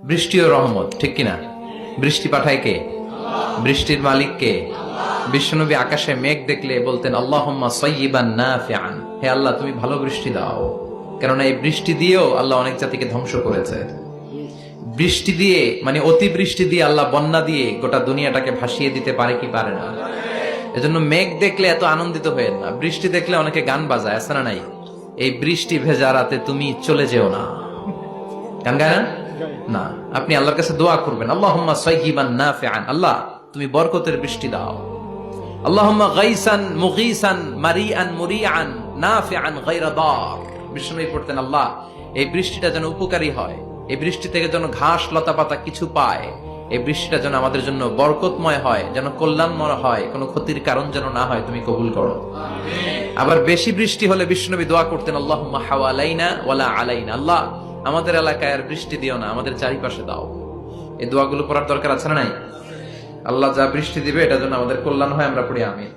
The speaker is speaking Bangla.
বৃষ্টি ও রহমত, ঠিক কিনা? বৃষ্টি পাঠায় কে? বৃষ্টির মালিক কে? বিশ্বনবী আকাশে মেঘ দেখলে বলতেন আল্লাহুম্মা সাইয়্যিবান নাফিআন, হে আল্লাহ তুমি ভালো বৃষ্টি দাও। কেননা এই বৃষ্টি দিয়েও আল্লাহ অনেক জাতিকে ধ্বংস করেছে। বৃষ্টি দিয়ে মানে অতিবৃষ্টি দিয়ে আল্লাহ বন্যা দিয়ে গোটা দুনিয়াটাকে ভাসিয়ে দিতে পারে কি পারে না? এজন্য মেঘ দেখলে এত আনন্দিত হয়েন না, বৃষ্টি দেখলে অনেকে গান বাজায়, আছে না নাই? এই বৃষ্টি ভেজা রাতে তুমি চলে যেও না, গান গায় না? না, আপনি আল্লাহর কাছে দোয়া করবেন আল্লাহুম্মা সাইয়্যিবান নাফিআন, আল্লাহ তুমি বরকতের বৃষ্টি দাও। আল্লাহুম্মা গাইসান মুগীসান মারিআন মুরিআন নাফিআন গায়রা দার। বিষ্ণুই পড়তেন আল্লাহ এই বৃষ্টিটা যেন উপকারী হয়, এই বৃষ্টি থেকে যেন ঘাস লতা পাতা কিছু পায়, এই বৃষ্টিটা যেন আমাদের জন্য বরকতময় হয়, যেন কল্যাণময় হয়, কোনো ক্ষতির কারণ যেন না হয়, তুমি কবুল করো। আবার বেশি বৃষ্টি হলে বিষ্ণুনবী দোয়া করতেন আল্লাহুম্মা হাওয়ালাইনা ওয়ালা আলাইনা, আল্লাহ আমাদের এলাকায় আর বৃষ্টি দিও না, আমাদের চারিপাশে দাও। এই দোয়াগুলো পড়ার দরকার আছে না নাই? আল্লাহ যা বৃষ্টি দিবে এটা যেন আমাদের কল্যাণ হয়, আমরা পড়ি আমিন।